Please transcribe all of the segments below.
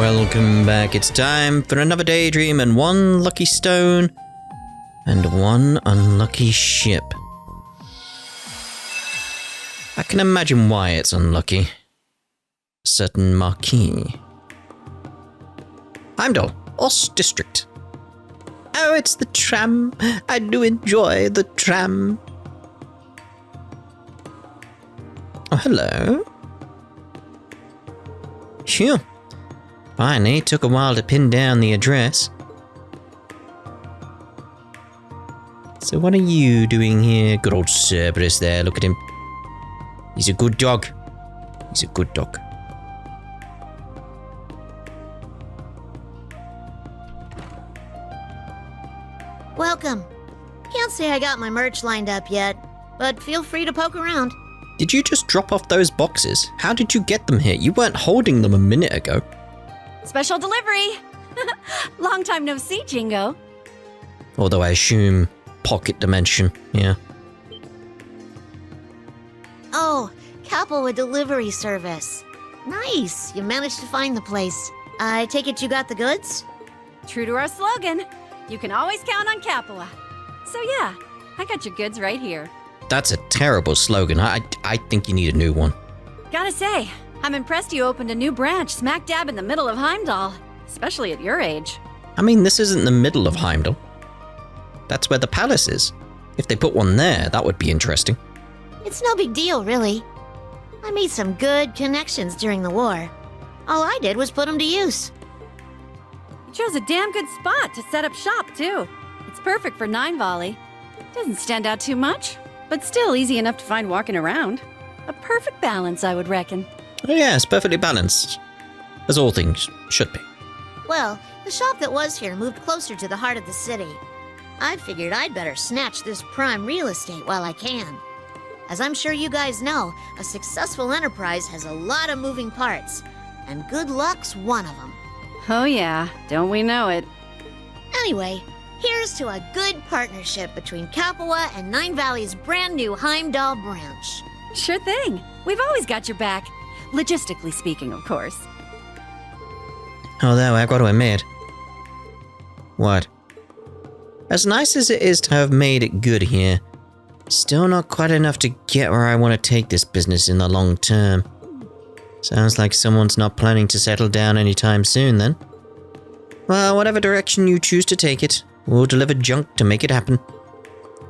Welcome back. It's time for another daydream and one lucky stone and one unlucky ship. I can imagine why it's unlucky. A certain Marquis. Heimdall, Ost District. Oh, it's the tram. I do enjoy the tram. Oh, hello. Phew. Finally, took a while to pin down the address. So what are you doing here? Good old Cerberus there, look at him. He's a good dog. He's a good dog. Welcome. Can't say I got my merch lined up yet, but feel free to poke around. Did you just drop off those boxes? How did you get them here? You weren't holding them a minute ago. Special delivery! Long time no see, Jingo. Although I assume pocket dimension, yeah. Oh, Capua delivery service. Nice, you managed to find the place. I take it you got the goods? True to our slogan, you can always count on Capua. So yeah, I got your goods right here. That's a terrible slogan. I think you need a new one. Gotta say, I'm impressed you opened a new branch smack dab in the middle of Heimdall, especially at your age. I mean, this isn't the middle of Heimdall. That's where the palace is. If they put one there, that would be interesting. It's no big deal, really. I made some good connections during the war. All I did was put them to use. You chose a damn good spot to set up shop, too. It's perfect for 9 volley. Doesn't stand out too much, but still easy enough to find walking around. A perfect balance, I would reckon. Oh yeah, it's perfectly balanced. As all things should be. Well, the shop that was here moved closer to the heart of the city. I figured I'd better snatch this prime real estate while I can. As I'm sure you guys know, a successful enterprise has a lot of moving parts, and good luck's one of them. Oh yeah, don't we know it? Anyway, here's to a good partnership between Capua and Nine Valley's brand new Heimdall branch. Sure thing. We've always got your back. Logistically speaking, of course. Although, I've got to admit... What? As nice as it is to have made it good here, still not quite enough to get where I want to take this business in the long term. Sounds like someone's not planning to settle down anytime soon, then. Well, whatever direction you choose to take it, we'll deliver junk to make it happen.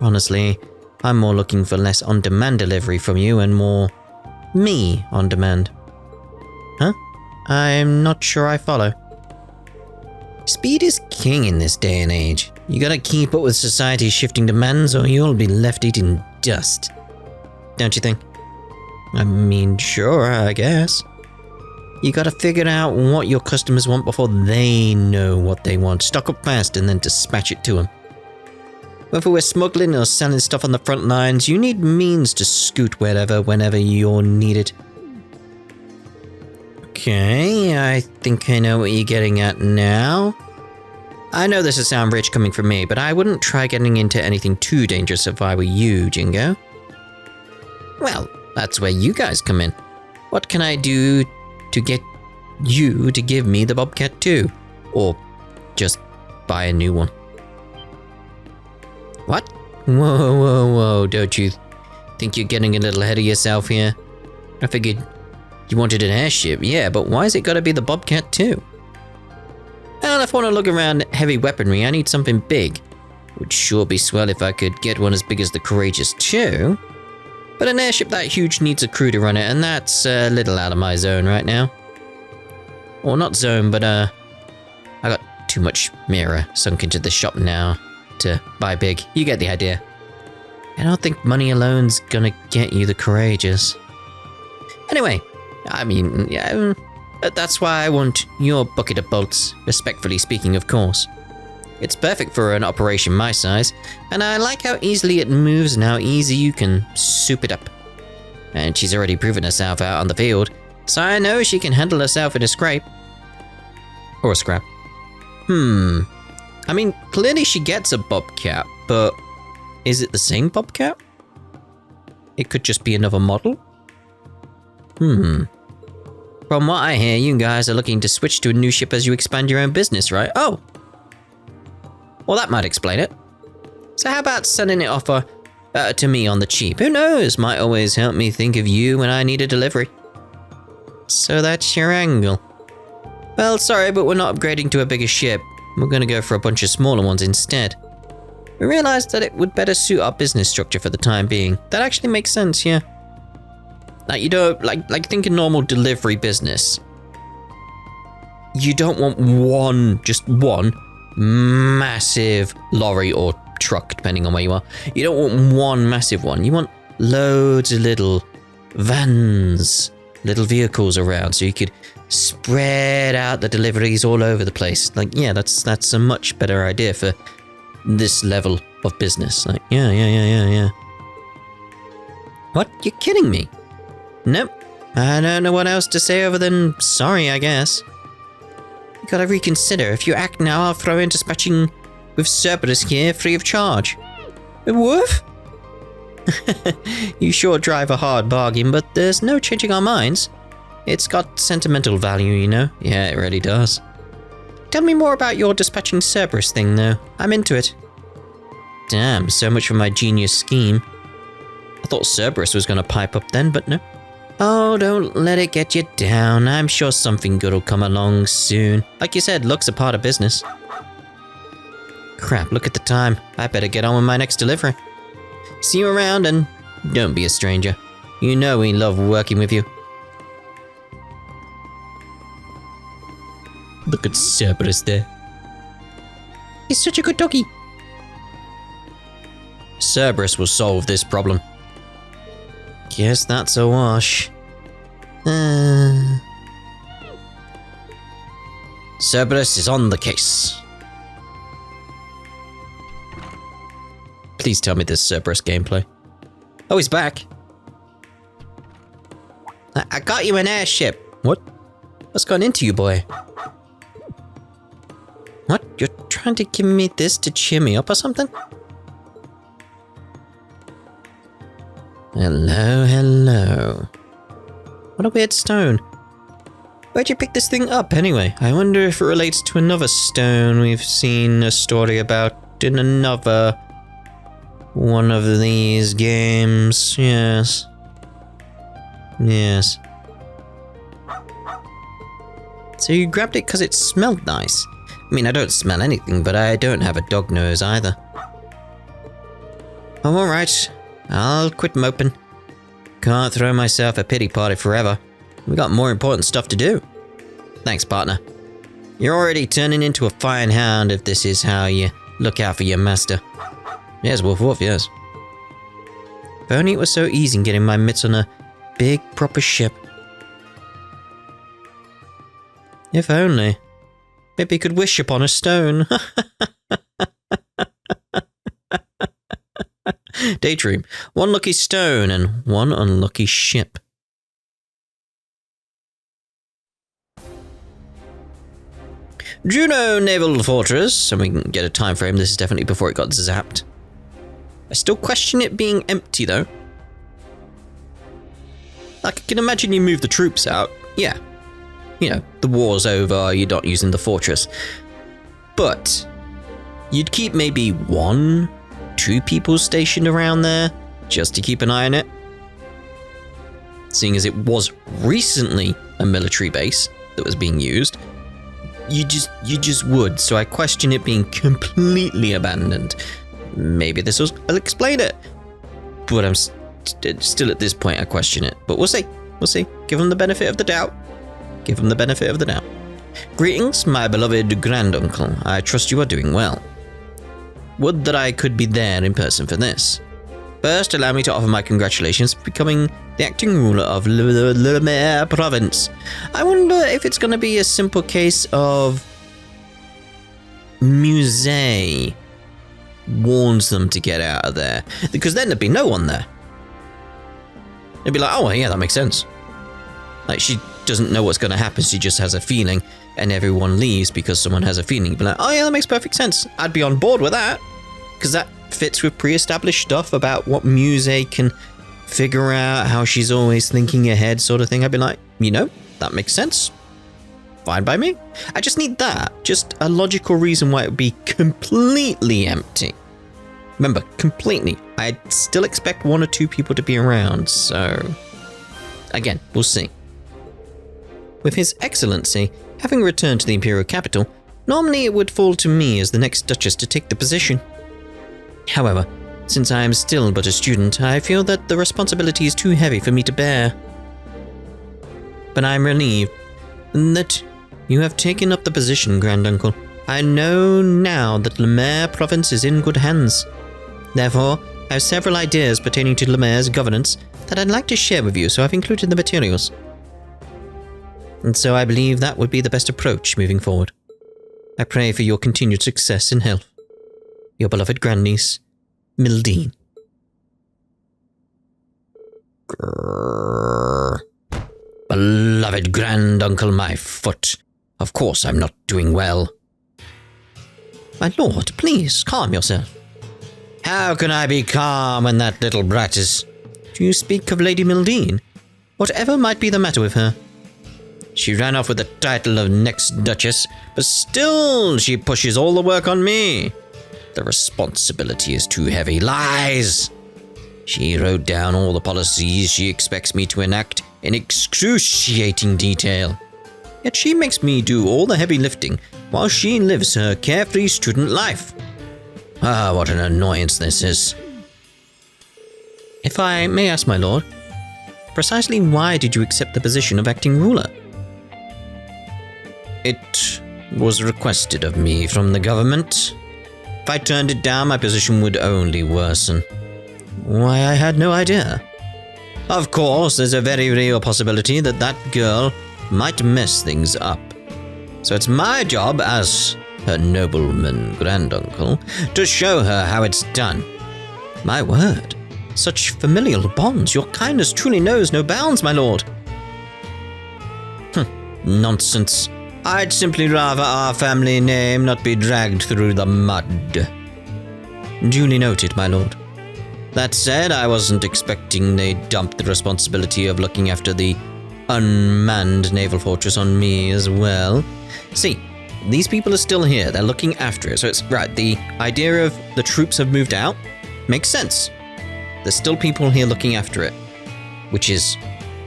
Honestly, I'm more looking for less on-demand delivery from you and more me on demand. Huh? I'm not sure I follow. Speed is king in this day and age. You gotta keep up with society's shifting demands or you'll be left eating dust. Don't you think? I mean, sure, I guess. You gotta figure out what your customers want before they know what they want. Stock up fast and then dispatch it to them. Whether we're smuggling or selling stuff on the front lines, you need means to scoot whenever you're needed. Okay, I think I know what you're getting at now. I know this will sound rich coming from me, but I wouldn't try getting into anything too dangerous if I were you, Jingo. Well, that's where you guys come in. What can I do to get you to give me the Bobcat too? Or just buy a new one? What? Whoa, don't you think you're getting a little ahead of yourself here? I figured you wanted an airship, yeah, but why's it gotta be the Bobcat too? Well, if I want to look around heavy weaponry, I need something big. Would sure be swell if I could get one as big as the Courageous too. But an airship that huge needs a crew to run it, and that's a little out of my zone right now. Or not zone, but I got too much mirror sunk into the shop now to buy big. You get the idea. I don't think money alone's gonna get you the Courageous. Anyway, I mean, yeah, that's why I want your bucket of bolts, respectfully speaking, of course. It's perfect for an operation my size, and I like how easily it moves and how easy you can soup it up. And she's already proven herself out on the field, so I know she can handle herself in a scrape. Or a scrap. I mean, clearly she gets a Bobcat, but is it the same Bobcat? It could just be another model? From what I hear, you guys are looking to switch to a new ship as you expand your own business, right? Oh. Well, that might explain it. So how about sending it off to me on the cheap? Who knows? Might always help me think of you when I need a delivery. So that's your angle. Well, sorry, but we're not upgrading to a bigger ship. We're going to go for a bunch of smaller ones instead. We realized that it would better suit our business structure for the time being. That actually makes sense, yeah. Like, you don't, like think a normal delivery business. You don't want just one massive lorry or truck, depending on where you are. You don't want one massive one. You want loads of little vans, little vehicles around, so you could spread out the deliveries all over the place. Like, yeah, that's a much better idea for this level of business. Like, yeah. What? You're kidding me? Nope. I don't know what else to say other than sorry, I guess. You gotta reconsider. If you act now, I'll throw in dispatching with Cerberus here free of charge. Woof? You sure drive a hard bargain, but there's no changing our minds. It's got sentimental value, you know? Yeah, it really does. Tell me more about your dispatching Cerberus thing, though. I'm into it. Damn, so much for my genius scheme. I thought Cerberus was gonna pipe up then, but no. Oh, don't let it get you down. I'm sure something good will come along soon. Like you said, luck's a part of business. Crap, look at the time. I better get on with my next delivery. See you around, and don't be a stranger. You know we love working with you. Look at Cerberus there. He's such a good doggy. Cerberus will solve this problem. Guess that's a wash. Cerberus is on the case. Please tell me there's Cerberus gameplay. Oh, he's back. I got you an airship. What? What's gone into you, boy? What? You're trying to give me this to cheer me up or something? Hello. What a weird stone. Where'd you pick this thing up, anyway? I wonder if it relates to another stone we've seen a story about in another one of these games. Yes. So you grabbed it because it smelled nice. I mean, I don't smell anything, but I don't have a dog nose either. Oh, alright. I'll quit moping. Can't throw myself a pity party forever. We got more important stuff to do. Thanks, partner. You're already turning into a fine hound if this is how you look out for your master. Yes, woof woof, yes. If only it was so easy getting my mitts on a big, proper ship. If only. Maybe he could wish upon a stone. Daydream. One lucky stone and one unlucky ship. Juno Naval Fortress, and we can get a time frame. This is definitely before it got zapped. I still question it being empty, though. Like, I can imagine you move the troops out. Yeah. You know, the war's over, you're not using the fortress. But you'd keep maybe 1-2 people stationed around there just to keep an eye on it. Seeing as it was recently a military base that was being used, you just would. So I question it being completely abandoned. Maybe this will explain it. But I'm still at this point, I question it. But we'll see. We'll see. Give them the benefit of the doubt. Give him the benefit of the doubt. Greetings, my beloved granduncle. I trust you are doing well. Would that I could be there in person for this. First, allow me to offer my congratulations for becoming the acting ruler of Le Maire province. I wonder if it's going to be a simple case of Musée warns them to get out of there. Because then there'd be no one there. They'd be like, oh, yeah, that makes sense. Like, she doesn't know what's going to happen, she just has a feeling, and everyone leaves because someone has a feeling. You'd be like, oh yeah, that makes perfect sense. I'd be on board with that, because that fits with pre-established stuff about what Musée can figure out, how she's always thinking ahead sort of thing. I'd be like, you know, That makes sense. Fine by me. I just need that. Just a logical reason why it would be completely empty. Remember, completely. I still expect 1 or 2 people to be around, so... Again, we'll see. With His Excellency having returned to the Imperial capital, normally it would fall to me as the next Duchess to take the position. However, since I am still but a student, I feel that the responsibility is too heavy for me to bear. But I am relieved that you have taken up the position, Granduncle. I know now that Lemaire province is in good hands. Therefore, I have several ideas pertaining to Lemaire's governance that I'd like to share with you, so I've included the materials. And so I believe that would be the best approach moving forward. I pray for your continued success and health. Your beloved grandniece, Mildine. Grrr. Beloved Granduncle, my foot. Of course I'm not doing well. My lord, please, calm yourself. How can I be calm when that little brat is... Do you speak of Lady Mildine? Whatever might be the matter with her? She ran off with the title of next Duchess, but still she pushes all the work on me. The responsibility is too heavy. Lies! She wrote down all the policies she expects me to enact in excruciating detail. Yet she makes me do all the heavy lifting while she lives her carefree student life. Ah, what an annoyance this is. If I may ask, my lord, precisely why did you accept the position of acting ruler? It was requested of me from the government. If I turned it down, my position would only worsen. Why, I had no idea. Of course, there's a very real possibility that that girl might mess things up. So it's my job as her nobleman granduncle to show her how it's done. My word, such familial bonds, your kindness truly knows no bounds, my lord. Nonsense. I'd simply rather our family name not be dragged through the mud. Duly noted, my lord. That said, I wasn't expecting they'd dump the responsibility of looking after the unmanned naval fortress on me as well. See, these people are still here. They're looking after it. So it's right. The idea of the troops have moved out makes sense. There's still people here looking after it, which is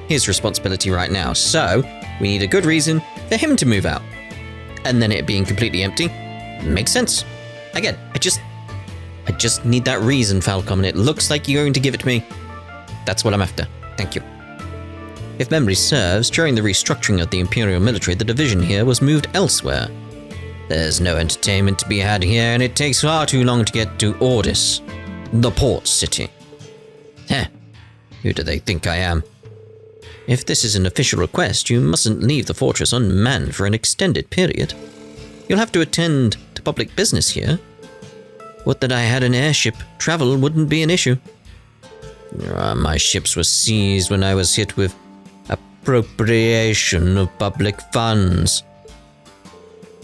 his responsibility right now. So we need a good reason for him to move out. And then it being completely empty makes sense. Again, I just need that reason, Falcom, and it looks like you're going to give it to me. That's what I'm after. Thank you. If memory serves, during the restructuring of the Imperial military, the division here was moved elsewhere. There's no entertainment to be had here, and it takes far too long to get to Ordis, the port city. Who do they think I am? If this is an official request, you mustn't leave the fortress unmanned for an extended period. You'll have to attend to public business here. Would that I had an airship, travel wouldn't be an issue. My ships were seized when I was hit with appropriation of public funds.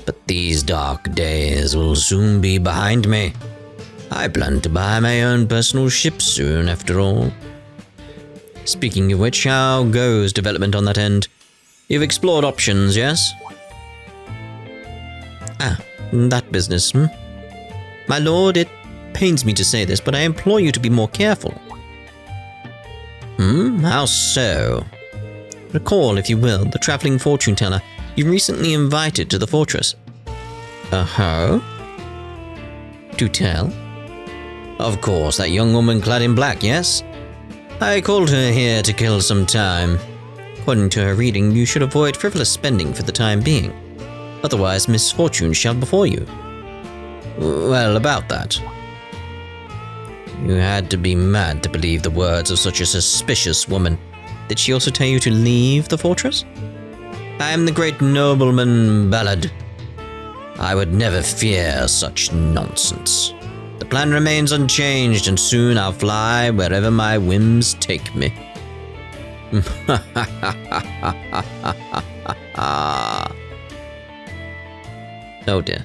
But these dark days will soon be behind me. I plan to buy my own personal ship soon, after all. Speaking of which, how goes development on that end? You've explored options, yes? That business, My lord, it pains me to say this, but I implore you to be more careful. How so? Recall, if you will, the traveling fortune teller you recently invited to the fortress. Do tell. Of course, that young woman clad in black, yes? I called her here to kill some time. According to her reading, you should avoid frivolous spending for the time being. Otherwise, misfortune shall befall you. Well, about that. You had to be mad to believe the words of such a suspicious woman. Did she also tell you to leave the fortress? I am the great nobleman Ballard. I would never fear such nonsense. The plan remains unchanged, and soon I'll fly wherever my whims take me. Oh dear.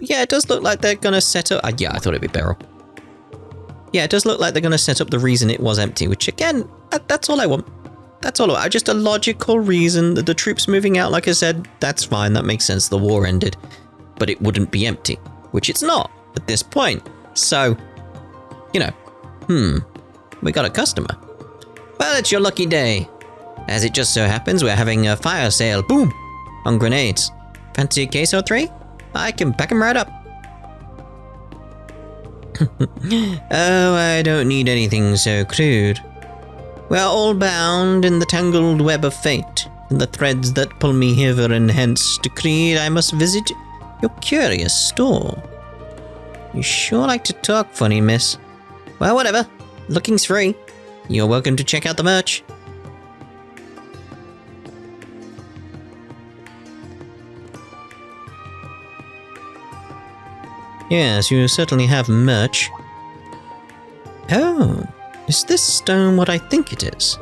Yeah, it does look like they're gonna set up... yeah, I thought it'd be Beryl. Yeah, it does look like they're gonna set up the reason it was empty, which again, that's all I want. That's all. Just a logical reason that the troops moving out, like I said, that's fine. That makes sense. The war ended. But it wouldn't be empty, which it's not at this point. So, you know, we got a customer. Well, it's your lucky day. As it just so happens, we're having a fire sale, boom, on grenades. Fancy a case or 3? I can pack 'em right up. Oh, I don't need anything so crude. We're all bound in the tangled web of fate, and the threads that pull me hither and hence decreed I must visit your curious store. You sure like to talk funny, miss. Well, whatever. Looking's free. You're welcome to check out the merch. Yes, you certainly have merch. Oh, is this stone what I think it is?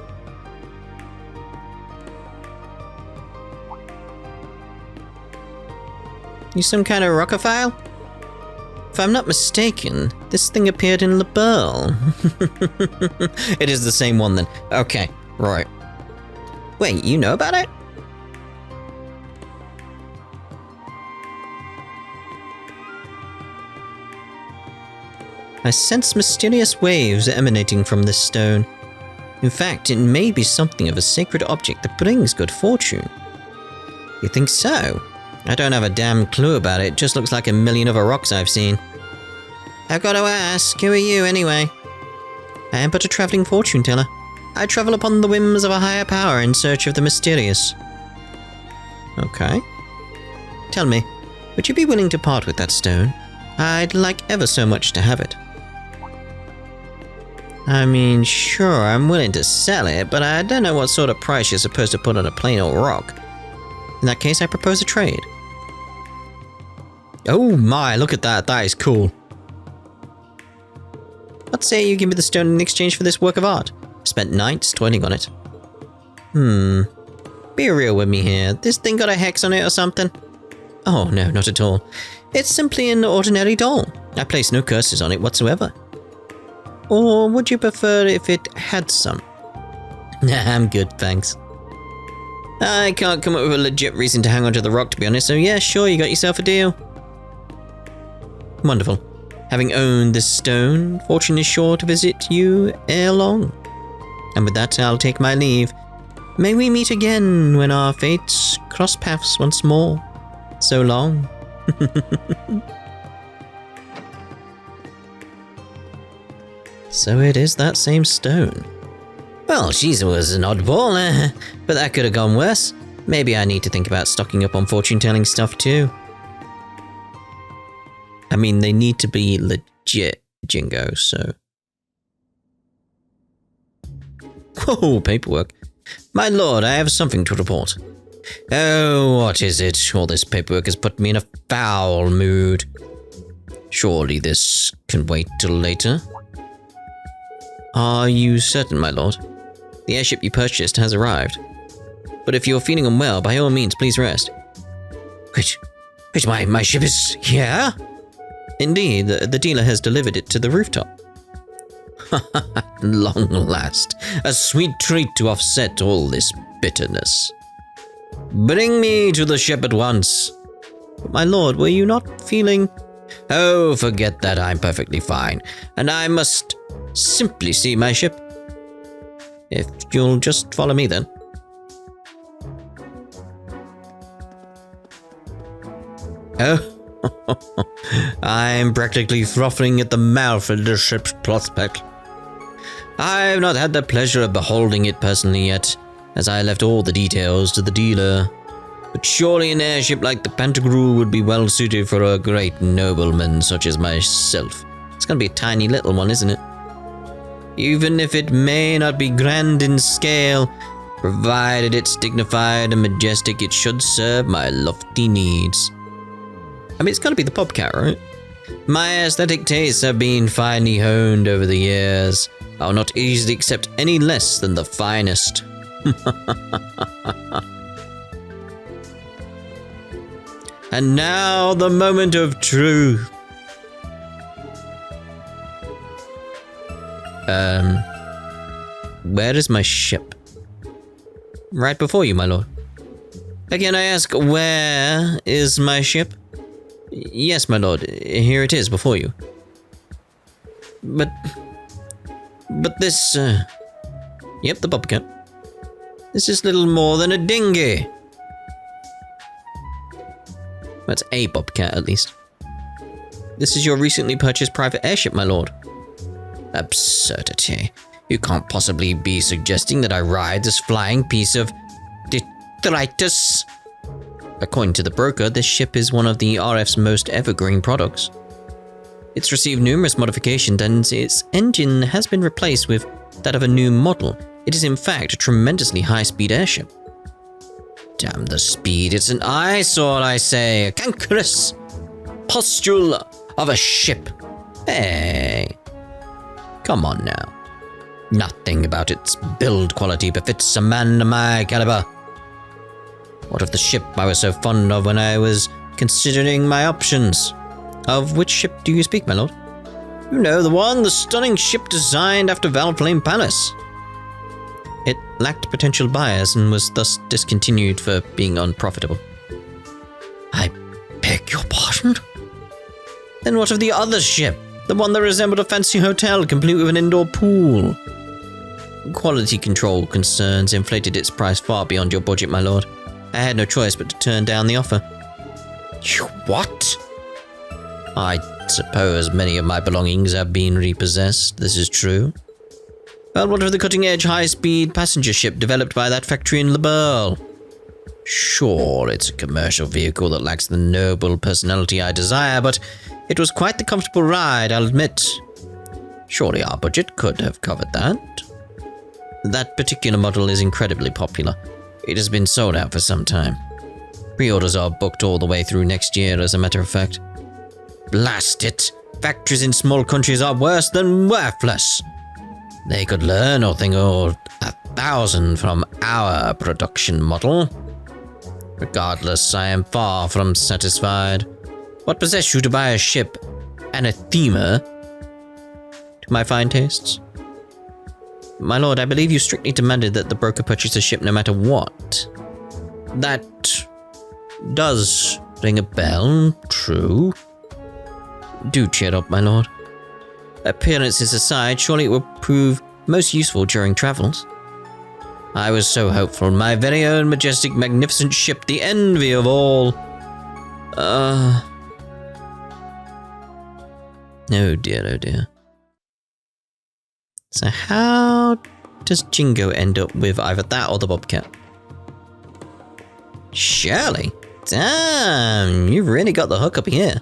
You some kind of rockophile? If I'm not mistaken, this thing appeared in Le Burle. It is the same one then. Okay, right. Wait, you know about it? I sense mysterious waves emanating from this stone. In fact, it may be something of a sacred object that brings good fortune. You think so? I don't have a damn clue about it. It just looks like a million other rocks I've seen. I've got to ask, who are you anyway? I am but a travelling fortune teller. I travel upon the whims of a higher power in search of the mysterious. Okay. Tell me, would you be willing to part with that stone? I'd like ever so much to have it. I mean, sure, I'm willing to sell it, but I don't know what sort of price you're supposed to put on a plain old rock. In that case, I propose a trade. Oh my, look at that. That is cool. Let's say you give me the stone in exchange for this work of art. Spent nights toiling on it. Be real with me here. This thing got a hex on it or something? Oh, no, not at all. It's simply an ordinary doll. I place no curses on it whatsoever. Or would you prefer if it had some? Nah, I'm good, thanks. I can't come up with a legit reason to hang on to the rock, to be honest, so yeah, sure, you got yourself a deal. Wonderful. Having owned this stone, fortune is sure to visit you ere long. And with that, I'll take my leave. May we meet again when our fates cross paths once more. So long. So it is that same stone. Well, she was an oddball, but that could have gone worse. Maybe I need to think about stocking up on fortune-telling stuff too. I mean, they need to be legit, Jingo, so... Oh, paperwork. My lord, I have something to report. Oh, what is it? All this paperwork has put me in a foul mood. Surely this can wait till later. Are you certain, my lord? The airship you purchased has arrived. But if you're feeling unwell, by all means, please rest. Wait, my ship is here? Indeed, the dealer has delivered it to the rooftop. Long last, a sweet treat to offset all this bitterness. Bring me to the ship at once. But my lord, were you not feeling... Oh, forget that, I'm perfectly fine. And I must simply see my ship. If you'll just follow me then. Oh, I'm practically frothing at the mouth at the ship's prospect. I've not had the pleasure of beholding it personally yet, as I left all the details to the dealer. But surely an airship like the Pantagruel would be well suited for a great nobleman such as myself. It's gonna be a tiny little one, isn't it? Even if it may not be grand in scale, provided it's dignified and majestic, it should serve my lofty needs. I mean, it's gotta be the Bobcat, right? My aesthetic tastes have been finely honed over the years. I'll not easily accept any less than the finest. And now the moment of truth. Where is my ship? Right before you, my lord. Again, I ask, where is my ship? Yes, my lord, here it is before you. But this, yep, the bobcat. This is little more than a dinghy. That's a bobcat, at least. This is your recently purchased private airship, my lord. Absurdity. You can't possibly be suggesting that I ride this flying piece of detritus. According to the broker, this ship is one of the RF's most evergreen products. It's received numerous modifications and its engine has been replaced with that of a new model. It is in fact a tremendously high-speed airship. Damn the speed, it's an eyesore, I say. A cankerous pustule of a ship. Hey, come on now. Nothing about its build quality befits a man of my caliber. What of the ship I was so fond of when I was considering my options? Of which ship do you speak, my lord? You know, the stunning ship designed after Valflame Palace. It lacked potential buyers and was thus discontinued for being unprofitable. I beg your pardon? Then what of the other ship? The one that resembled a fancy hotel complete with an indoor pool? Quality control concerns inflated its price far beyond your budget, my lord. I had no choice but to turn down the offer. You what? I suppose many of my belongings have been repossessed, this is true. Well, what of the cutting-edge high-speed passenger ship developed by that factory in Leberle? Sure, it's a commercial vehicle that lacks the noble personality I desire, but it was quite the comfortable ride, I'll admit. Surely our budget could have covered that. That particular model is incredibly popular. It has been sold out for some time. Pre-orders are booked all the way through next year, as a matter of fact. Blast it! Factories in small countries are worse than worthless. They could learn nothing or 1,000 from our production model. Regardless, I am far from satisfied. What possessed you to buy a ship anathema to my fine tastes? My lord, I believe you strictly demanded that the broker purchase a ship no matter what. That does ring a bell, true. Do cheer up, my lord. Appearances aside, surely it will prove most useful during travels. I was so hopeful. My very own majestic, magnificent ship, the envy of all. Oh dear, oh dear. So how does Jingo end up with either that or the bobcat? Surely. Damn, you've really got the hook up here.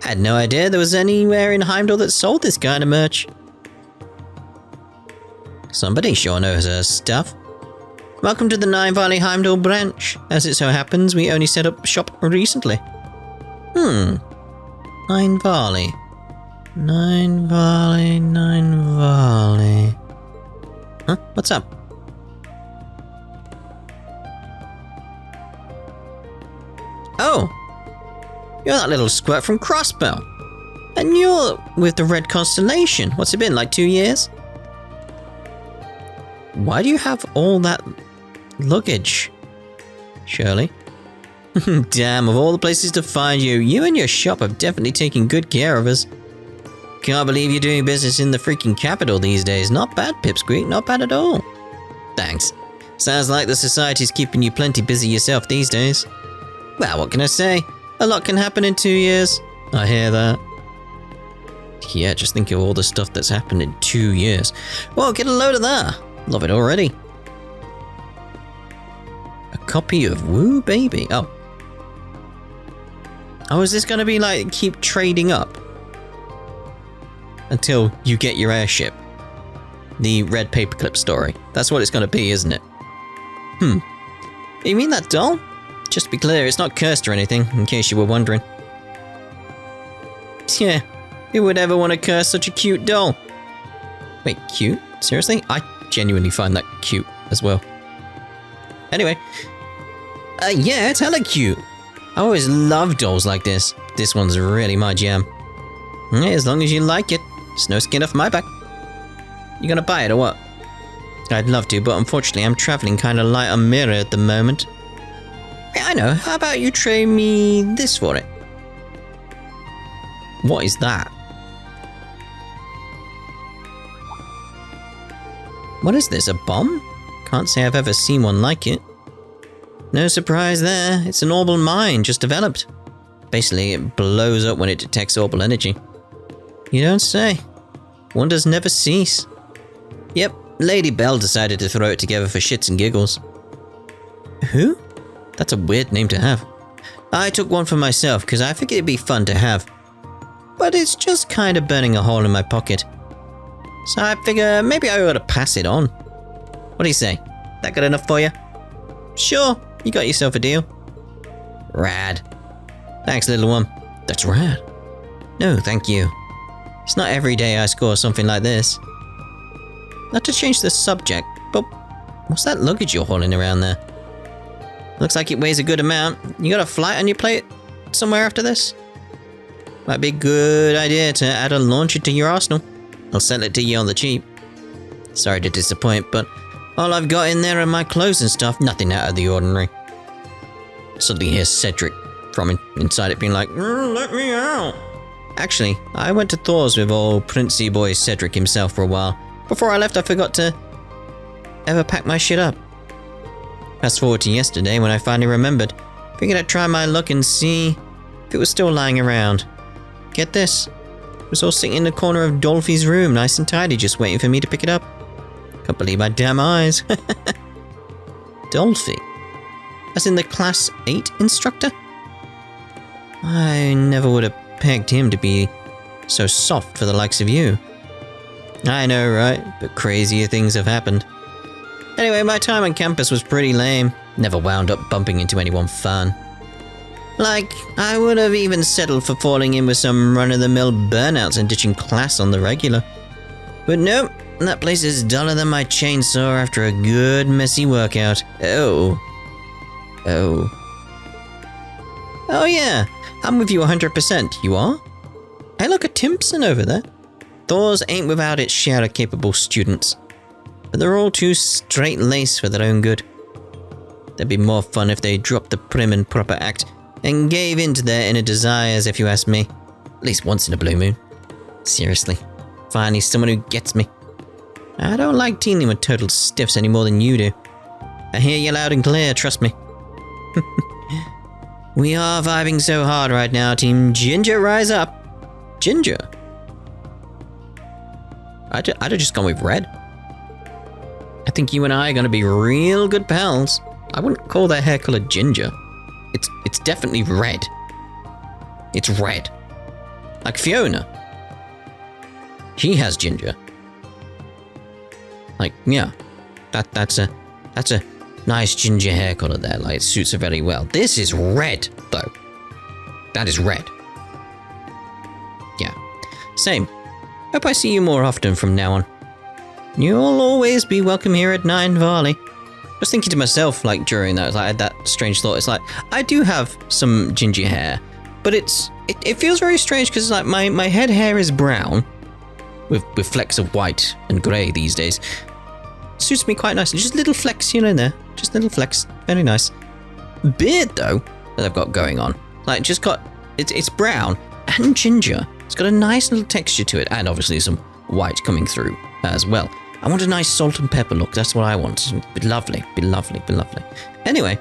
Had no idea there was anywhere in Heimdall that sold this kind of merch. Somebody sure knows her stuff. Welcome to the Nine Valley Heimdall branch. As it so happens, we only set up shop recently. Nine Valley. Nine Valley, Nine Valley. Huh? What's up? Oh! You're that little squirt from Crossbow. And you're with the Red Constellation. What's it been, like 2 years? Why do you have all that luggage, Shirley? Damn, of all the places to find you, you and your shop have definitely taken good care of us. Can't believe you're doing business in the freaking capital these days. Not bad, Pipsqueak, not bad at all. Thanks. Sounds like the society's keeping you plenty busy yourself these days. Well, what can I say? A lot can happen in 2 years. I hear that. Yeah, just think of all the stuff that's happened in 2 years. Well, get a load of that. Love it already. A copy of Woo Baby. Oh, is this gonna be like keep trading up until you get your airship? The red paperclip story. That's what it's gonna be, isn't it? You mean that doll? Just to be clear, it's not cursed or anything, in case you were wondering. Yeah, who would ever want to curse such a cute doll? Wait, cute? Seriously? I genuinely find that cute as well. Anyway. Yeah, it's hella cute. I always love dolls like this. This one's really my jam. Yeah, as long as you like it. There's no skin off my back. You gonna buy it or what? I'd love to, but unfortunately I'm traveling kinda light on mirror at the moment. Hey, I know, how about you trade me this for it? What is that? What is this, a bomb? Can't say I've ever seen one like it. No surprise there, it's an orbital mine just developed. Basically, it blows up when it detects orbital energy. You don't say. Wonders never cease. Yep, Lady Belle decided to throw it together for shits and giggles. Who? That's a weird name to have. I took one for myself because I figured it'd be fun to have. But it's just kind of burning a hole in my pocket. So I figure maybe I ought to pass it on. What do you say? That good enough for you? Sure, you got yourself a deal. Rad. Thanks, little one. That's rad. No, thank you. It's not every day I score something like this. Not to change the subject, but what's that luggage you're hauling around there? Looks like it weighs a good amount. You got a flight on your plate somewhere after this? Might be a good idea to add a launcher to your arsenal. I'll sell it to you on the cheap. Sorry to disappoint, but all I've got in there are my clothes and stuff. Nothing out of the ordinary. Suddenly hear Cedric from inside it being like, let me out. Actually, I went to Thor's with old princey boy Cedric himself for a while. Before I left, I forgot to ever pack my shit up. Fast forward to yesterday when I finally remembered. Figured I'd try my luck and see if it was still lying around. Get this. It was all sitting in the corner of Dolphy's room, nice and tidy, just waiting for me to pick it up. Can't believe my damn eyes. Dolphy? As in the Class 8 instructor? I never would have pegged him to be so soft for the likes of you. I know, right? But crazier things have happened. Anyway, my time on campus was pretty lame. Never wound up bumping into anyone fun. Like, I would have even settled for falling in with some run-of-the-mill burnouts and ditching class on the regular. But nope, that place is duller than my chainsaw after a good messy workout. Oh yeah, I'm with you 100%. You are? Hey, look at Timpson over there. Thor's ain't without its share of capable students, but they're all too straight-laced for their own good. There'd be more fun if they dropped the prim and proper act and gave in to their inner desires, if you ask me. At least once in a blue moon. Seriously, finally someone who gets me. I don't like teaming with total stiffs any more than you do. I hear you loud and clear, trust me. We are vibing so hard right now, Team Ginger, rise up. Ginger? I'd have just gone with red. I think you and I are going to be real good pals. I wouldn't call their hair color ginger. It's definitely red. It's red. Like Fiona. She has ginger. Like, yeah. That's a nice ginger hair color there. Like, it suits her very well. This is red, though. That is red. Yeah. Same. Hope I see you more often from now on. You'll always be welcome here at Nine Valley. I was thinking to myself, like, during that, I had that strange thought. It's like, I do have some ginger hair, but it feels very strange because, like, my head hair is brown with flecks of white and grey these days. Suits me quite nicely. Just little flecks here and there. Just little flecks. Very nice. Beard, though, that I've got going on. Like, just got... It's brown and ginger. It's got a nice little texture to it, and obviously some white coming through as well. I want a nice salt and pepper look. That's what I want. Be lovely. Be lovely. Be lovely. Anyway,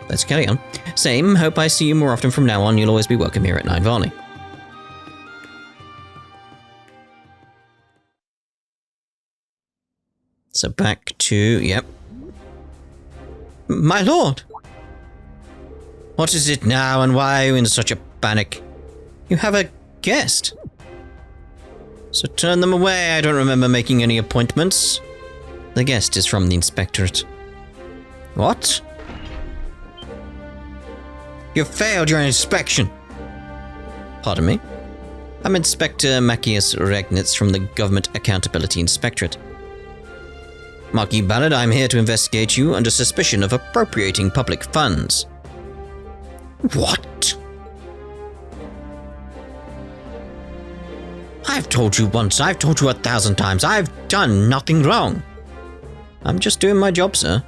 let's carry on. Same. Hope I see you more often from now on. You'll always be welcome here at Nine Valley. So back to... Yep. My lord! What is it now, and why are you in such a panic? You have a guest. So turn them away. I don't remember making any appointments. The guest is from the inspectorate. What? You failed your inspection. Pardon me? I'm Inspector Macius Regnitz from the Government Accountability Inspectorate. Marquis Ballard, I'm here to investigate you under suspicion of appropriating public funds. What? I've told you once, I've told you 1,000 times, I've done nothing wrong. I'm just doing my job, sir.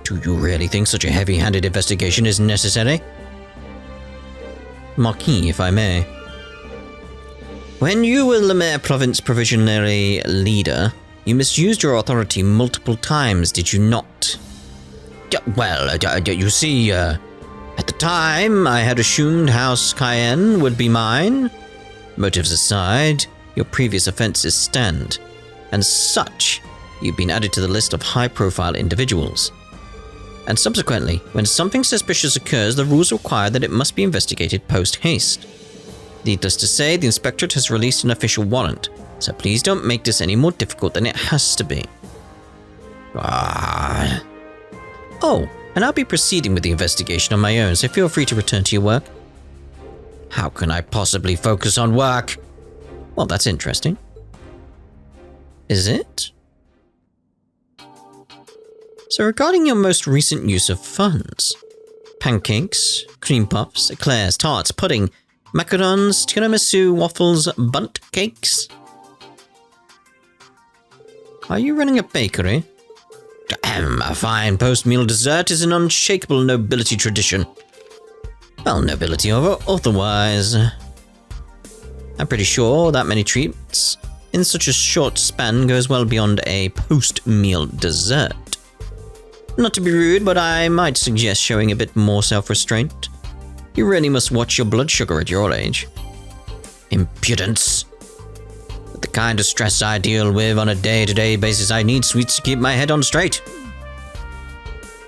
Do you really think such a heavy-handed investigation is necessary? Marquis, if I may. When you were Lemaire Province Provisionary Leader, you misused your authority multiple times, did you not? Well, you see, at the time, I had assumed House Cayenne would be mine. Motives aside, your previous offences stand. And such, you've been added to the list of high-profile individuals. And subsequently, when something suspicious occurs, the rules require that it must be investigated post-haste. Needless to say, the Inspectorate has released an official warrant, so please don't make this any more difficult than it has to be. Oh, and I'll be proceeding with the investigation on my own, so feel free to return to your work. How can I possibly focus on work? Well, that's interesting. Is it? So regarding your most recent use of funds, pancakes, cream puffs, eclairs, tarts, pudding, macarons, tiramisu, waffles, bundt cakes. Are you running a bakery? A fine post-meal dessert is an unshakable nobility tradition. Well, nobility or otherwise. I'm pretty sure that many treats in such a short span goes well beyond a post-meal dessert. Not to be rude, but I might suggest showing a bit more self-restraint. You really must watch your blood sugar at your age. Impudence. With the kind of stress I deal with on a day-to-day basis, I need sweets to keep my head on straight.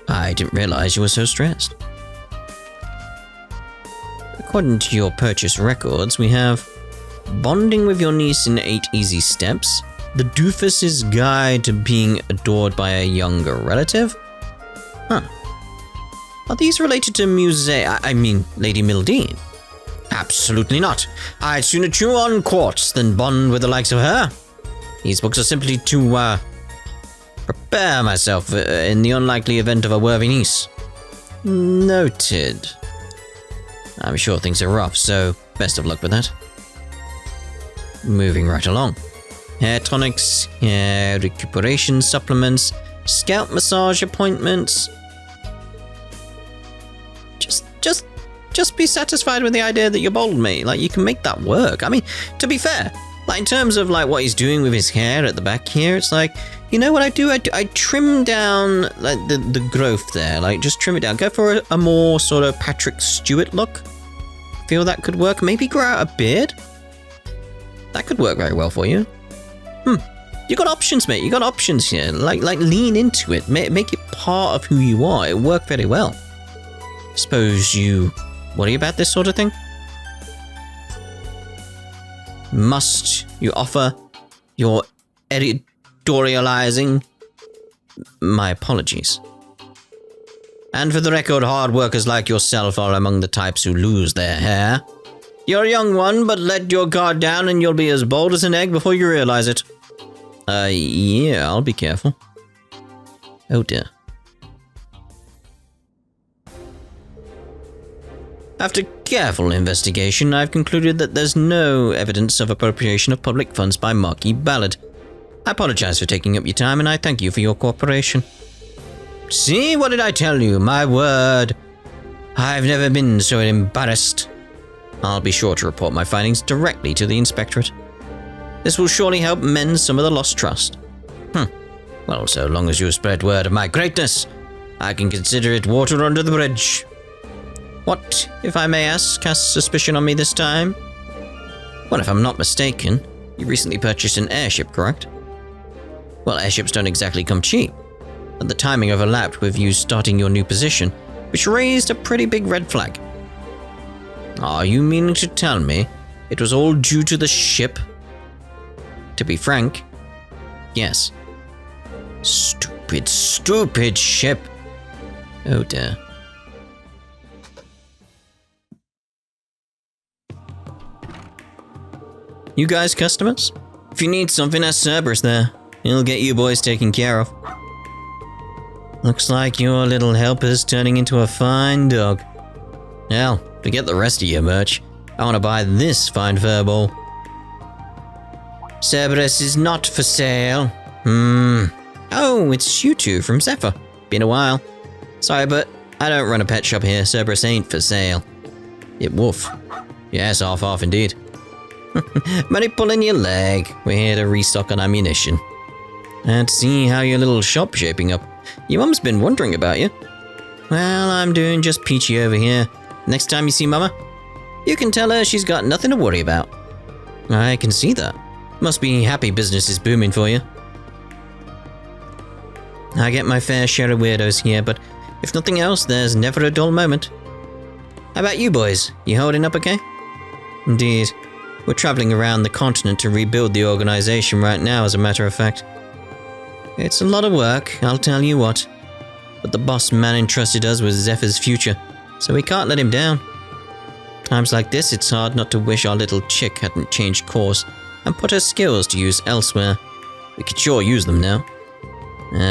I didn't realize you were so stressed. According to your purchase records, we have Bonding with Your Niece in 8 Easy Steps, The Doofus's Guide to Being Adored by a Younger Relative. Huh. Are these related to Lady Mildine? Absolutely not. I'd sooner chew on quartz than bond with the likes of her. These books are simply to, prepare myself in the unlikely event of a worthy niece. Noted. I'm sure things are rough, so best of luck with that. Moving right along. Hair tonics, hair recuperation supplements, scalp massage appointments. Just be satisfied with the idea that you're bold, mate. Like, you can make that work. I mean, to be fair, like, in terms of, like, what he's doing with his hair at the back here, it's like, you know what I do? I trim down, like, the growth there. Like, just trim it down. Go for a more sort of Patrick Stewart look. Feel that could work. Maybe grow out a beard. That could work very well for you. You got options, mate. You got options here. Like lean into it. Make it part of who you are. It worked very well. Suppose you worry about this sort of thing? Must you offer your editorializing? My apologies. And for the record, hard workers like yourself are among the types who lose their hair. You're a young one, but let your guard down and you'll be as bold as an egg before you realize it. Yeah, I'll be careful. Oh dear. After careful investigation, I've concluded that there's no evidence of appropriation of public funds by Marquis Ballard. I apologize for taking up your time, and I thank you for your cooperation. See, what did I tell you? My word. I've never been so embarrassed. I'll be sure to report my findings directly to the Inspectorate. This will surely help mend some of the lost trust. Well, so long as you spread word of my greatness, I can consider it water under the bridge. What, if I may ask, casts suspicion on me this time? Well, if I'm not mistaken, you recently purchased an airship, correct? Well, airships don't exactly come cheap, and the timing overlapped with you starting your new position, which raised a pretty big red flag. Are you meaning to tell me it was all due to the ship? To be frank, yes. Stupid, stupid ship. Oh dear. You guys customers? If you need something, ask Cerberus there. He'll get you boys taken care of. Looks like your little helper's turning into a fine dog. Hell, forget the rest of your merch. I want to buy this fine furball. Cerberus is not for sale. Oh, it's you two from Zephyr. Been a while. Sorry, but I don't run a pet shop here. Cerberus ain't for sale. Yep, woof. Yes, off indeed. Money pulling your leg. We're here to restock on ammunition. And see how your little shop's shaping up. Your mum's been wondering about you. Well, I'm doing just peachy over here. Next time you see Mama, you can tell her she's got nothing to worry about. I can see that. Must be happy business is booming for you. I get my fair share of weirdos here, but if nothing else, there's never a dull moment. How about you boys? You holding up okay? Indeed. We're traveling around the continent to rebuild the organization right now, as a matter of fact. It's a lot of work, I'll tell you what. But the boss man entrusted us with Zephyr's future, so we can't let him down. Times like this, it's hard not to wish our little chick hadn't changed course and put her skills to use elsewhere. We could sure use them now.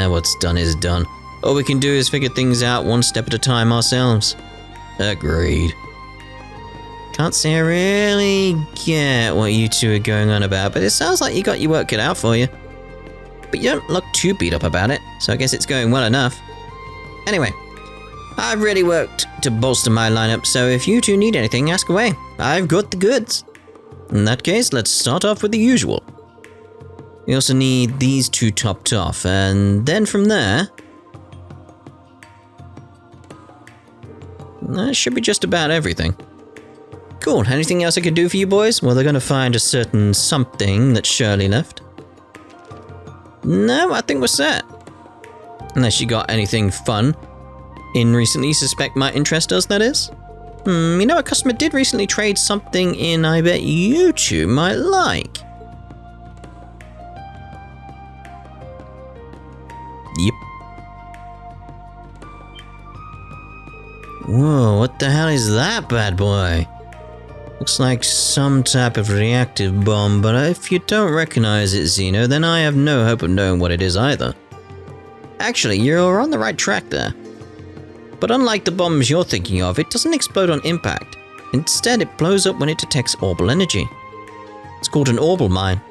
What's done is done. All we can do is figure things out one step at a time ourselves. Agreed. Can't say I really get what you two are going on about, but it sounds like you got your work cut out for you. But you don't look too beat up about it, so I guess it's going well enough. Anyway, I've really worked to bolster my lineup, so if you two need anything, ask away. I've got the goods. In that case, let's start off with the usual. We also need these two topped off, and then from there... that should be just about everything. Cool, anything else I can do for you boys? Well, they're gonna find a certain something that Shirley left. No, I think we're set. Unless you got anything fun in recently you suspect might interest us, that is? You know, a customer did recently trade something in I bet you two might like. Yep. Whoa, what the hell is that bad boy? Looks like some type of reactive bomb, but if you don't recognize it, Xeno, then I have no hope of knowing what it is either. Actually, you're on the right track there. But unlike the bombs you're thinking of, it doesn't explode on impact. Instead, it blows up when it detects orbal energy. It's called an orbal mine.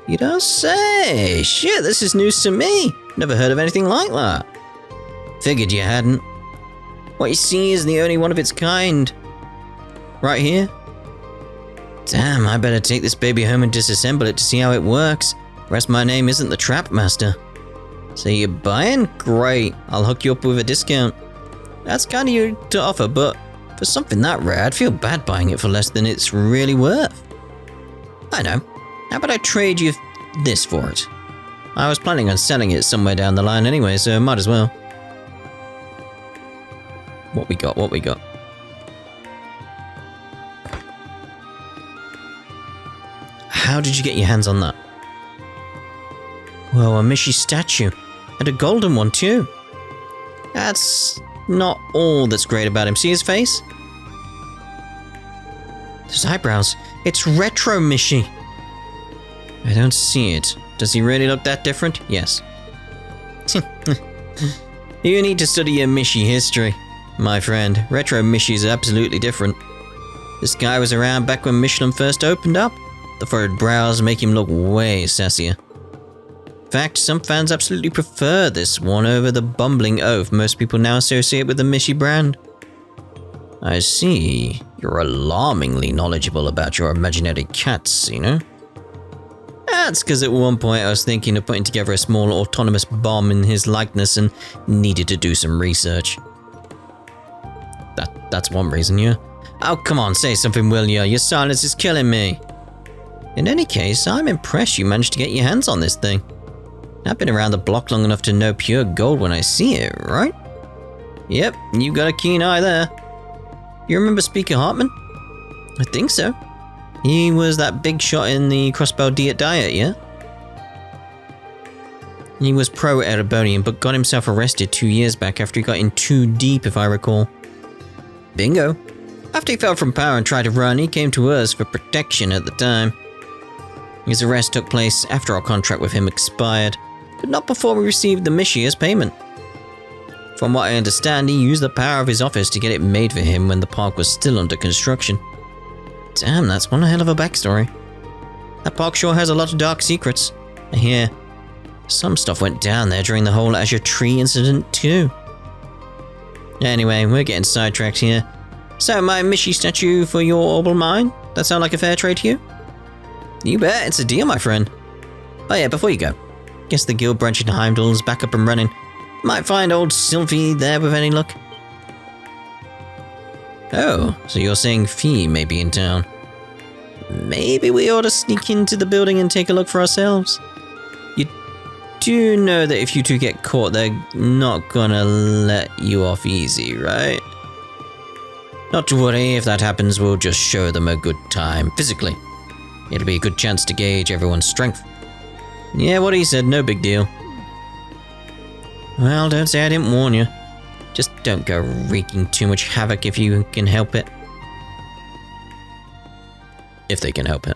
You don't say! Shit, this is news to me! Never heard of anything like that. Figured you hadn't. What you see is the only one of its kind. Right here. Damn, I better take this baby home and disassemble it to see how it works. Rest my name isn't the Trap Master. So you're buying? Great, I'll hook you up with a discount. That's kind of you to offer, but for something that rare, I'd feel bad buying it for less than it's really worth. I know. How about I trade you this for it? I was planning on selling it somewhere down the line anyway, so might as well. What we got? How did you get your hands on that? Whoa, a Mishi statue. And a golden one too. That's not all that's great about him. See his face? Those eyebrows. It's retro Mishi. I don't see it. Does he really look that different? Yes. You need to study your Mishi history, my friend. Retro Mishi is absolutely different. This guy was around back when Michelin first opened up. The furrowed brows make him look way sassier. In fact, some fans absolutely prefer this one over the bumbling oaf most people now associate with the Mishi brand. I see. You're alarmingly knowledgeable about your imaginary cats, you know? That's because at one point I was thinking of putting together a small autonomous bomb in his likeness and needed to do some research. That's one reason, yeah? Oh, come on, say something, will ya? Your silence is killing me. In any case, I'm impressed you managed to get your hands on this thing. I've been around the block long enough to know pure gold when I see it, right? Yep, you got a keen eye there. You remember Speaker Hartman? I think so. He was that big shot in the Crossbow Diet, yeah? He was pro-Erebonian, but got himself arrested 2 years back after he got in too deep, if I recall. Bingo. After he fell from power and tried to run, he came to us for protection at the time. His arrest took place after our contract with him expired, but not before we received the Mishi as payment. From what I understand, he used the power of his office to get it made for him when the park was still under construction. Damn, that's one hell of a backstory. That park sure has a lot of dark secrets. I hear. Some stuff went down there during the whole Azure Tree incident too. Anyway, we're getting sidetracked here. So, my Mishi statue for your orbital mine? That sound like a fair trade to you? You bet, it's a deal, my friend. Oh yeah, before you go. Guess the guild branch in Heimdall's back up and running. Might find old Sylvie there with any luck. Oh, so you're saying Fee may be in town. Maybe we ought to sneak into the building and take a look for ourselves. You do know that if you two get caught, they're not gonna let you off easy, right? Not to worry, if that happens, we'll just show them a good time, physically. It'll be a good chance to gauge everyone's strength. Yeah, what he said, no big deal. Well, don't say I didn't warn you. Just don't go wreaking too much havoc if you can help it. If they can help it.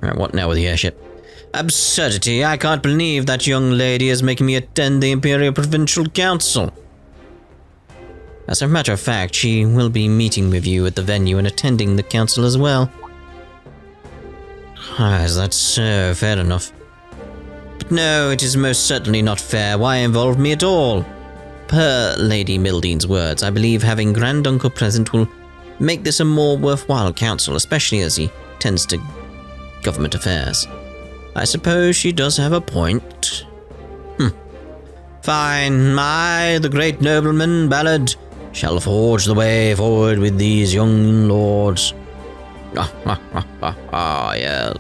Right, what now with the airship? Absurdity! I can't believe that young lady is making me attend the Imperial Provincial Council. As a matter of fact, she will be meeting with you at the venue and attending the council as well. Is that so? Fair enough. But no, it is most certainly not fair. Why involve me at all? Per Lady Mildean's words, I believe having Granduncle present will make this a more worthwhile council, especially as he tends to government affairs. I suppose she does have a point. Fine, I, the great nobleman Ballard, shall forge the way forward with these young lords. Yes.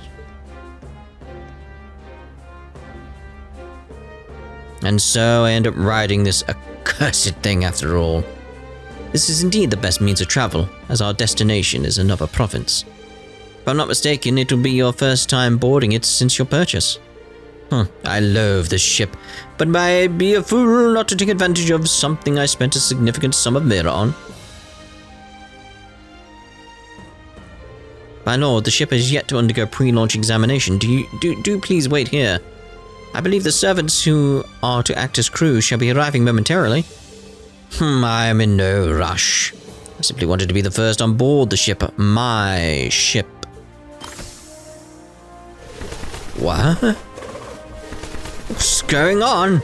And so I end up riding this accursed thing after all. This is indeed the best means of travel, as our destination is another province. If I'm not mistaken, it will be your first time boarding it since your purchase. I loathe this ship, but I'd be a fool not to take advantage of something I spent a significant sum of mirror on. My lord, the ship has yet to undergo pre-launch examination. Do please wait here. I believe the servants who are to act as crew shall be arriving momentarily. I am in no rush. I simply wanted to be the first on board the ship. My ship. What? What's going on?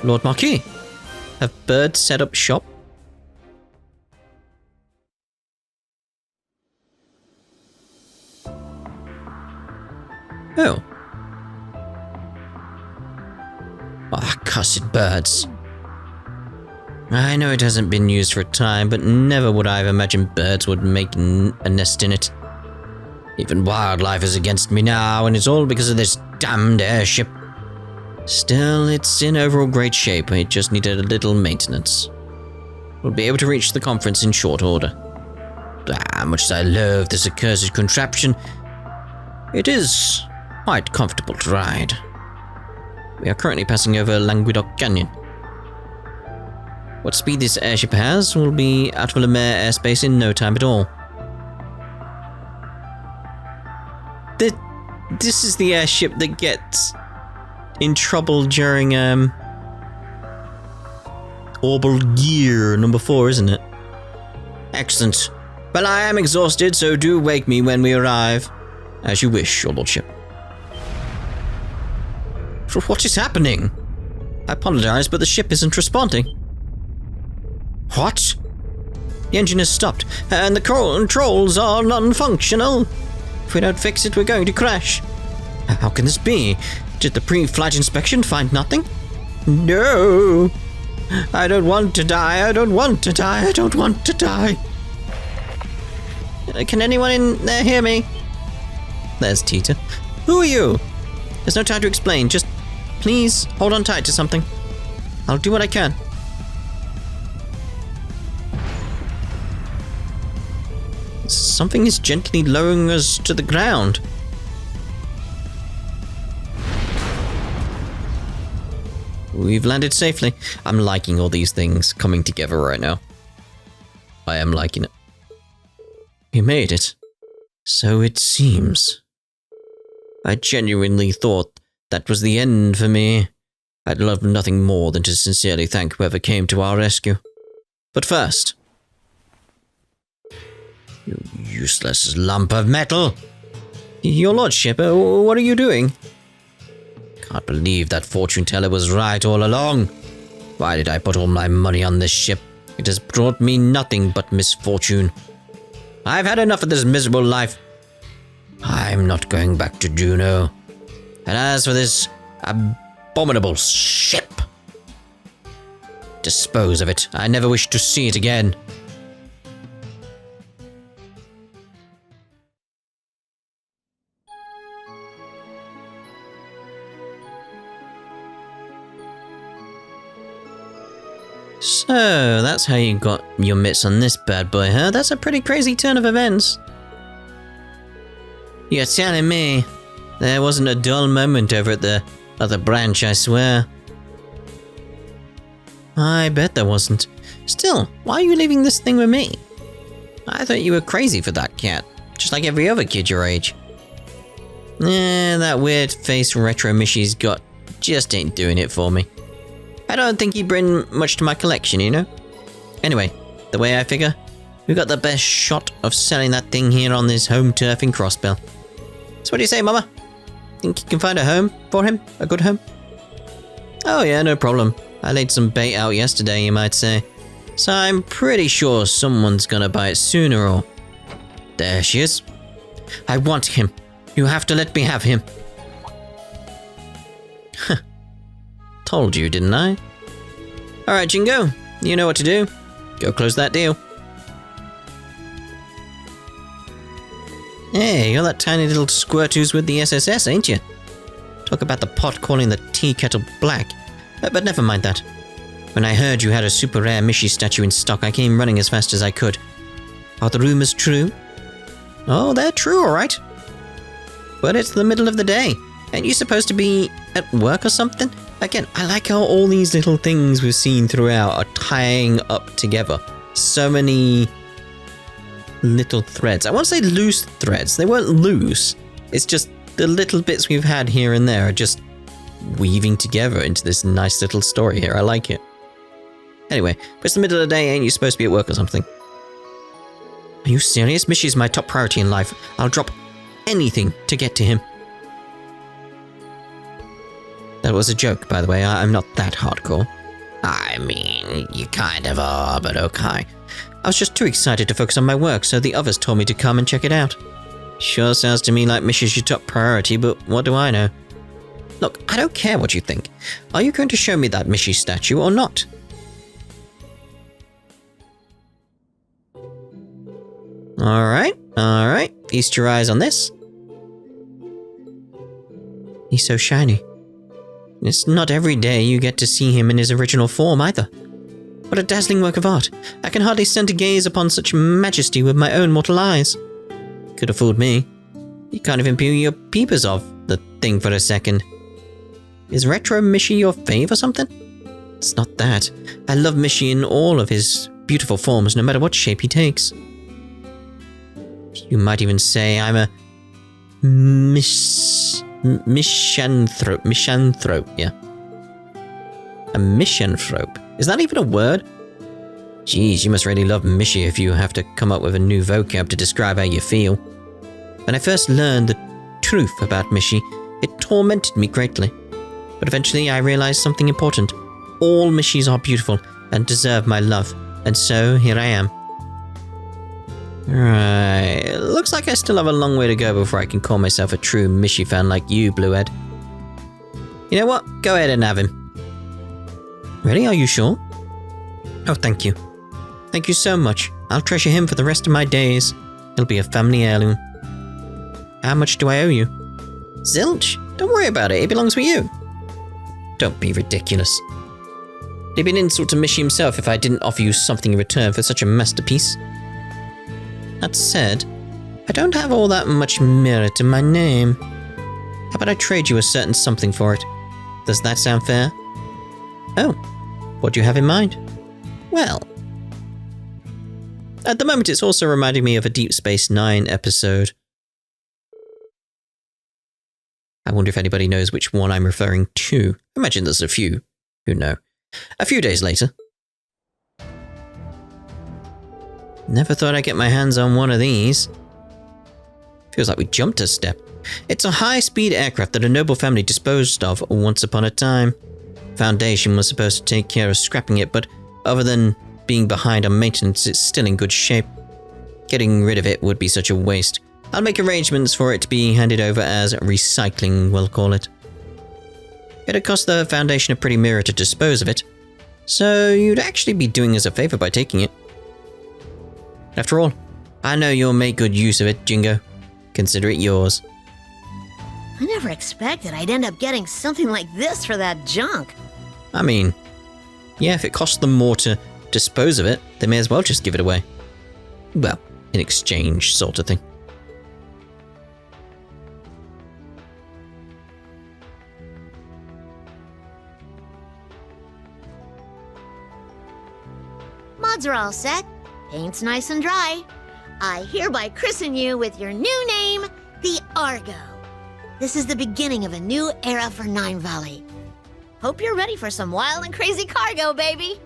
Lord Marquis, have birds set up shop? Oh. Cussed birds. I know it hasn't been used for a time, but never would I have imagined birds would make a nest in it. Even wildlife is against me now, and it's all because of this damned airship. Still, it's in overall great shape. It just needed a little maintenance. We'll be able to reach the conference in short order. Much as I loathe this accursed contraption, it is quite comfortable to ride. We are currently passing over Languedoc Canyon. What speed this airship has will be out of Le Maire airspace in no time at all. This is the airship that gets in trouble during Orbital Gear number 4, isn't it? Excellent. Well, I am exhausted, so do wake me when we arrive. As you wish, your lordship. What is happening? I apologize, but the ship isn't responding. What? The engine has stopped, and the controls are non-functional. If we don't fix it, we're going to crash. How can this be? Did the pre-flight inspection find nothing? No! I don't want to die, I don't want to die, I don't want to die. Can anyone in there hear me? There's Tita. Who are you? There's no time to explain, just please hold on tight to something. I'll do what I can. Something is gently lowering us to the ground. We've landed safely. I'm liking all these things coming together right now. I am liking it. We made it. So it seems. I genuinely thought that was the end for me. I'd love nothing more than to sincerely thank whoever came to our rescue. But first... You useless lump of metal! Your lordship, what are you doing? Can't believe that fortune teller was right all along. Why did I put all my money on this ship? It has brought me nothing but misfortune. I've had enough of this miserable life. I'm not going back to Juneau. And as for this abominable ship, dispose of it. I never wish to see it again. So, that's how you got your mitts on this bad boy, huh? That's a pretty crazy turn of events. You're telling me there wasn't a dull moment over at the other branch, I swear. I bet there wasn't. Still, why are you leaving this thing with me? I thought you were crazy for that cat, just like every other kid your age. That weird face retro Mishy's got just ain't doing it for me. I don't think he'd bring much to my collection, you know? Anyway, the way I figure, we got the best shot of selling that thing here on this home turf in Crossbell. So what do you say, Mama? Think you can find a home for him? A good home? Oh yeah, no problem. I laid some bait out yesterday, you might say. So I'm pretty sure someone's gonna buy it sooner or... There she is. I want him. You have to let me have him. Told you, didn't I? Alright, Jingo. You know what to do. Go close that deal. Hey, you're that tiny little squirt who's with the SSS, ain't you? Talk about the pot calling the tea kettle black. But never mind that. When I heard you had a super rare Mishy statue in stock, I came running as fast as I could. Are the rumors true? Oh, they're true, alright. But it's the middle of the day. Ain't you supposed to be at work or something? Again, I like how all these little things we've seen throughout are tying up together. So many little threads. I won't say loose threads. They weren't loose. It's just the little bits we've had here and there are just weaving together into this nice little story here. I like it. Anyway, but it's the middle of the day. Ain't you supposed to be at work or something? Are you serious? Mishy's my top priority in life. I'll drop anything to get to him. That was a joke, by the way. I'm not that hardcore. I mean, you kind of are, but okay. I was just too excited to focus on my work, so the others told me to come and check it out. Sure sounds to me like Mishy's your top priority, but what do I know? Look, I don't care what you think. Are you going to show me that Mishy statue or not? Alright. Feast your eyes on this. He's so shiny. It's not every day you get to see him in his original form either. What a dazzling work of art. I can hardly stand to gaze upon such majesty with my own mortal eyes. Could have fooled me. You kind of impugn your peepers off the thing for a second. Is Retro Mishy your fave or something? It's not that. I love Mishy in all of his beautiful forms, no matter what shape he takes. You might even say I'm a misanthrope, yeah. A misanthrope. Is that even a word? Geez, you must really love Mishy if you have to come up with a new vocab to describe how you feel. When I first learned the truth about Mishy, it tormented me greatly. But eventually I realized something important. All Mishys are beautiful and deserve my love, and so here I am. Right, looks like I still have a long way to go before I can call myself a true Mishy fan like you, Bluehead. You know what? Go ahead and have him. Really? Are you sure? Oh, thank you. Thank you so much. I'll treasure him for the rest of my days. He'll be a family heirloom. How much do I owe you? Zilch? Don't worry about it. It belongs with you. Don't be ridiculous. It'd be an insult to Mishy himself if I didn't offer you something in return for such a masterpiece. That said, I don't have all that much merit in my name. How about I trade you a certain something for it? Does that sound fair? Oh, what do you have in mind? Well, at the moment it's also reminding me of a Deep Space Nine episode. I wonder if anybody knows which one I'm referring to. I imagine there's a few who know. A few days later. Never thought I'd get my hands on one of these. Feels like we jumped a step. It's a high-speed aircraft that a noble family disposed of once upon a time. Foundation was supposed to take care of scrapping it, but other than being behind on maintenance, it's still in good shape. Getting rid of it would be such a waste. I'll make arrangements for it to be handed over as recycling, we'll call it. It'd cost the Foundation a pretty mirror to dispose of it, so you'd actually be doing us a favor by taking it. After all, I know you'll make good use of it, Jingo. Consider it yours. I never expected I'd end up getting something like this for that junk. I mean, yeah, if it costs them more to dispose of it, they may as well just give it away. Well, in exchange, sort of thing. Mods are all set. Paint's nice and dry. I hereby christen you with your new name, the Argo. This is the beginning of a new era for Nine Valley. Hope you're ready for some wild and crazy cargo, baby.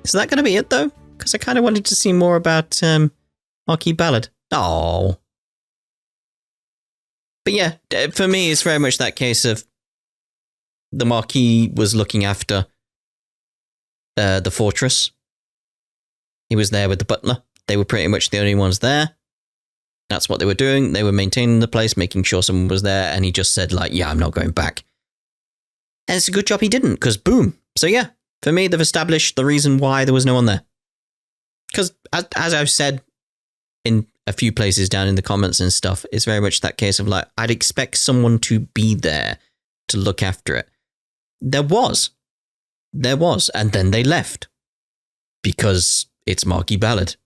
Is that going to be it, though? Because I kind of wanted to see more about Marquis Ballard. Oh. But yeah, for me, it's very much that case of the Marquis was looking after the fortress. He was there with the butler. They were pretty much the only ones there. That's what they were doing. They were maintaining the place, making sure someone was there, and he just said, like, yeah, I'm not going back. And it's a good job he didn't, because boom. So yeah, for me, they've established the reason why there was no one there. Because, as I've said in a few places down in the comments and stuff, it's very much that case of, like, I'd expect someone to be there to look after it. There was, and then they left. Because it's Marquis Ballard.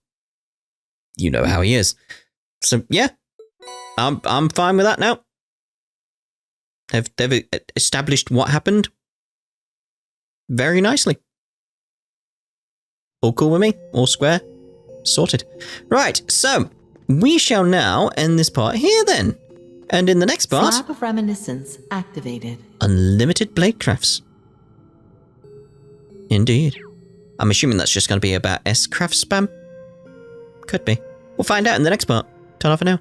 You know how he is. So yeah, I'm fine with that now. They've established what happened very nicely. All cool with me? All square? Sorted. Right, so we shall now end this part here then. And in the next part, Slab of Reminiscence activated. Unlimited Blade Crafts. Indeed. I'm assuming that's just going to be about S-Craft spam? Could be. We'll find out in the next part. Ta-ra for now.